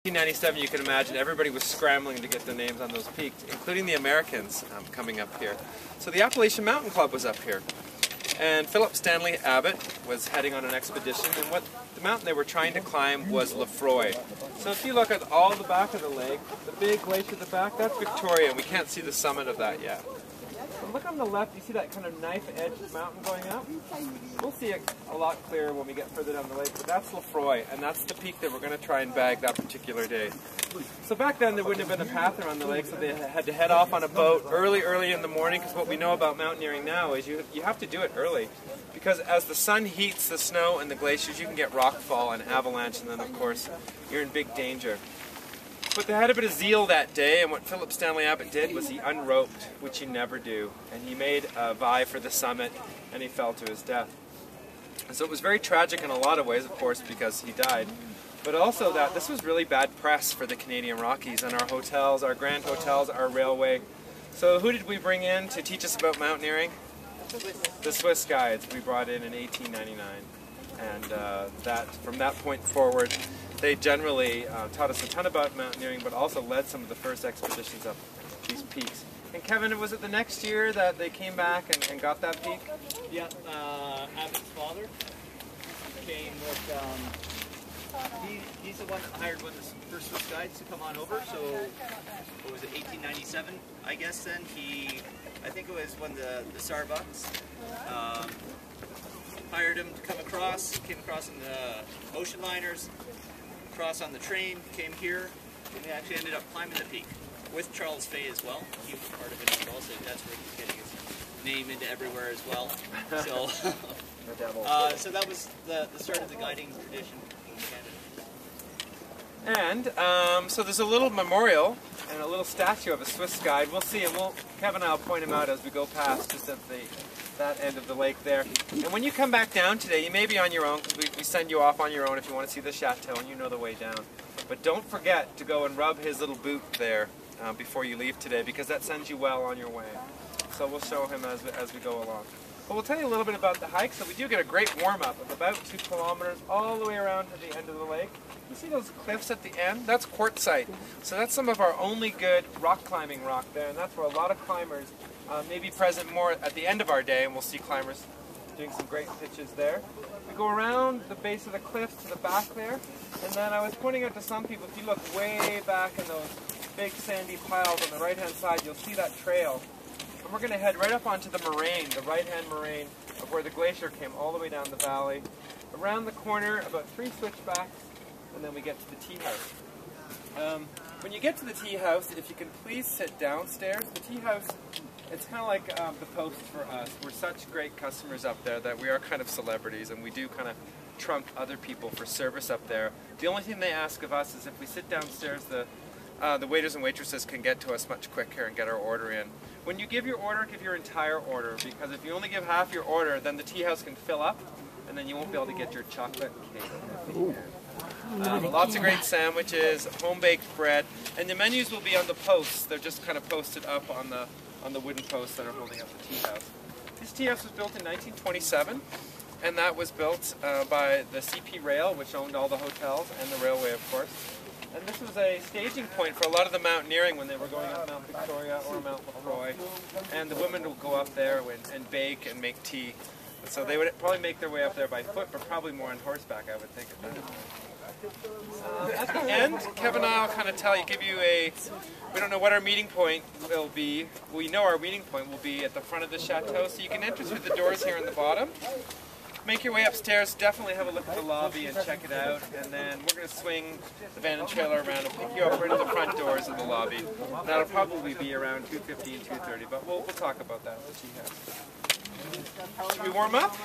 1997, you can imagine everybody was scrambling to get their names on those peaks, including the Americans coming up here. So the Appalachian Mountain Club was up here, and Philip Stanley Abbott was heading on an expedition, and what the mountain they were trying to climb was Lefroy. So if you look at all the back of the lake, the big glacier at the back, that's Victoria, and we can't see the summit of that yet. But look on the left, you see that kind of knife-edged mountain going up? We'll see it a lot clearer when we get further down the lake, but that's Lefroy, and that's the peak that we're going to try and bag that particular day. So back then there wouldn't have been a path around the lake, so they had to head off on a boat early in the morning, because what we know about mountaineering now is you have to do it early. Because as the sun heats the snow and the glaciers, you can get rockfall and avalanche, and then of course you're in big danger. But they had a bit of zeal that day, and what Philip Stanley Abbott did was he unroped, which you never do, and he made a vie for the summit, and he fell to his death. And so it was very tragic in a lot of ways, of course, because he died, but also that this was really bad press for the Canadian Rockies and our hotels, our grand hotels, our railway. So who did we bring in to teach us about mountaineering? The Swiss guides we brought in 1899, and from that point forward, they generally taught us a ton about mountaineering, but also led some of the first expeditions up these peaks. And Kevin, was it the next year that they came back and got that peak? Yeah, Abbott's father came with, he's the one that hired one of the first Swiss guides to come on over, so what was it, 1897, I guess then? I think it was when the Starbucks hired him to come across, came across in the ocean liners, across on the train, came here, and they actually ended up climbing the peak with Charles Fay as well. He was part of it as well, so that's where he's getting his name into everywhere as well. So, so that was the start of the guiding tradition in Canada. And so there's a little memorial and a little statue of a Swiss guide. We'll see, and Kevin and I will point him out as we go past, just at that end of the lake there. And when you come back down today, you may be on your own, because we send you off on your own if you want to see the chateau and you know the way down. But don't forget to go and rub his little boot there before you leave today, because that sends you well on your way. So we'll show him as we go along. But we'll tell you a little bit about the hike. So we do get a great warm-up of about 2 kilometers all the way around to the end of the lake. You see those cliffs at the end? That's quartzite. So that's some of our only good rock climbing rock there, and that's where a lot of climbers may be present more at the end of our day, and we'll see climbers doing some great pitches there. We go around the base of the cliffs to the back there, and then I was pointing out to some people, if you look way back in those big sandy piles on the right-hand side, you'll see that trail. And we're going to head right up onto the moraine, the right-hand moraine of where the glacier came all the way down the valley. Around the corner, about 3 switchbacks, and then we get to the tea house. When you get to the tea house, if you can please sit downstairs. The tea house, it's kind of like the Post for us. We're such great customers up there that we are kind of celebrities, and we do kind of trump other people for service up there. The only thing they ask of us is if we sit downstairs, the waiters and waitresses can get to us much quicker and get our order in. When you give your order, give your entire order, because if you only give half your order, then the tea house can fill up, and then you won't be able to get your chocolate cake. Lots of great sandwiches, home-baked bread, and the menus will be on the posts. They're just kind of posted up on the wooden posts that are holding up the tea house. This tea house was built in 1927, and that was built by the CP Rail, which owned all the hotels, and the railway, of course. And this was a staging point for a lot of the mountaineering when they were going up Mount Victoria or Mount Lefroy. And the women would go up there and bake and make tea. So they would probably make their way up there by foot, but probably more on horseback, I would think, at that time. At the end, Kevin and I will kind of give you we don't know what our meeting point will be. We know our meeting point will be at the front of the chateau, so you can enter through the doors here in the bottom. Make your way upstairs, definitely have a look at the lobby and check it out, and then we're going to swing the van and trailer around and pick you up right at the front doors of the lobby. That'll probably be around 2:15, 2:30, but we'll talk about that at the tea house. Should we warm up?